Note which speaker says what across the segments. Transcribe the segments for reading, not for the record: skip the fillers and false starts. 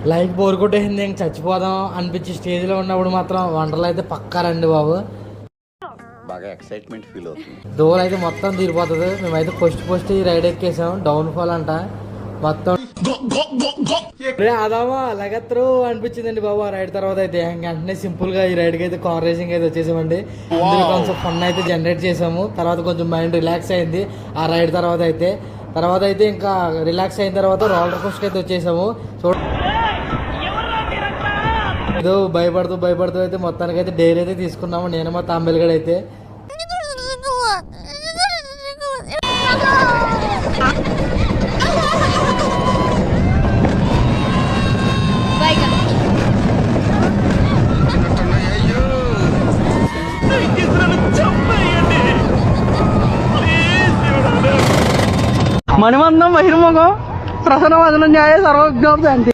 Speaker 1: Life bore కొట్టేసింది, ఇంక చచ్చిపోదాం అనిపించి స్టేజ్లో ఉన్నప్పుడు మాత్రం వండర్లు అయితే పక్కా రండి బాబు.
Speaker 2: బాగా ఎక్సైట్మెంట్ ఫీల్ అవుతుంది.
Speaker 1: డోర్ అయితే మొత్తం తీరిపోతుంది. మేమైతే ఫస్ట్ ఈ రైడ్ ఎక్కేసాం, డౌన్ ఫాల్ అంట మొత్తం. అదామా లగత్రు అనిపించిందండి బాబు ఆ రైడ్ తర్వాత అయితే. వెంటనే సింపుల్ గా ఈ రైడ్ కి అయితే కార్ రేసింగ్ అయితే వచ్చేసామండి. ఇందులో కొంచెం ఫన్ అయితే జనరేట్ చేసాము. తర్వాత కొంచెం మైండ్ రిలాక్స్ అయింది ఆ రైడ్ తర్వాత అయితే ఇంకా రిలాక్స్ అయిన తర్వాత రోలర్ కోస్టర్ అయితే వచ్చేసాము. ఏదో భయపడుతూ అయితే మొత్తానికి అయితే డైరీ అయితే తీసుకున్నాము నేను మా తాంబేలుగడ అయితే.
Speaker 3: మణిమందం బహిర్ముఖం ప్రసన్న వదన న్యాయ సర్వజ్ఞాం శాంతి.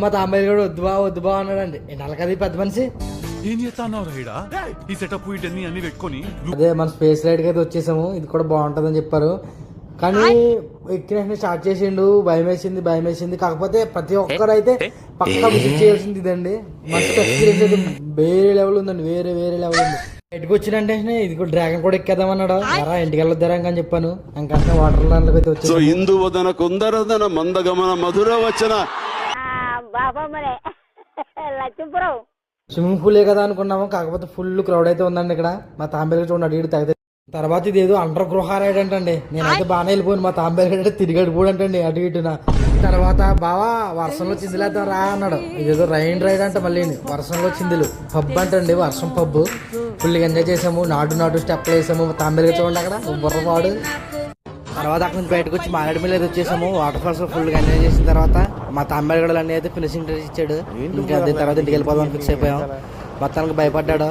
Speaker 1: మా తాంబేలు కూడా వద్దు బా అన్నాడండి. నలకది పెద్ద మనిషి. అదే మన స్పేస్ రైడ్ కి అయితే వచ్చేసాము. ఇది కూడా బాగుంటదని చెప్పారు కానీ ఎక్కిన స్టార్ట్ చేసిండు. భయం వేసింది. కాకపోతే ప్రతి ఒక్కరు అయితే పక్కా విజిట్ చేయాల్సింది ఇదండి. మస్తు ఎక్స్పీరియన్స్ అయితే వేరే లెవెల్ ఉందండి. వేరే లెవెల్ ఉంది. బయటకు వచ్చినంటే ఇది కూడా డ్రాగన్ కూడా ఎక్కేద్దాం అన్నాడు. ఎరా ఇంటికి వెళ్ళొద్దారా అని చెప్పాను. ఇంకా వాటర్ ల్యాండ్ అయితే వచ్చి స్విమ్మింగ్ పూలే కదా అనుకున్నాము. కాకపోతే ఫుల్ క్రౌడ్ అయితే ఉందండి ఇక్కడ. మా తాంబేలు చూడండి అడిగి తగ్గితే. తర్వాత ఇదేదో అండర్ గృహ రైడ్ అంటండి. నేనైతే బాగానే వెళ్ళిపోయాను. మా తాంబేలు తిరిగాడు కూడా అంటండి అటు ఇటున. తర్వాత బావా వర్షంలో చిందులేద్దాం రా అన్నాడు. ఇదేదో రైడ్ అంట. మళ్ళీ వర్షంలో చిందులు పబ్ అంటండి. వర్షం పబ్ ఫుల్ ఎంజాయ్ చేసాము. నాటు స్టెప్లు వేసాము. మా తాంబేలు చూడండి అక్కడ బుర్రపాడు. తర్వాత అక్కడ నుంచి బయటకు వచ్చి మారేడుమిల్లి అయితే వచ్చేసాము. వాటర్ ఫాల్స్ ఫుల్ గా ఎంజాయ్ చేసిన తర్వాత మా తాంబేలు కూడా అన్నీ అయితే ఫినిషింగ్ టచ్ ఇచ్చాడు. ఇంకా దీని తర్వాత ఇంటికి వెళ్ళిపోదాం ఫిక్స్ అయిపోయాం. మొత్తానికి భయపడ్డాడు.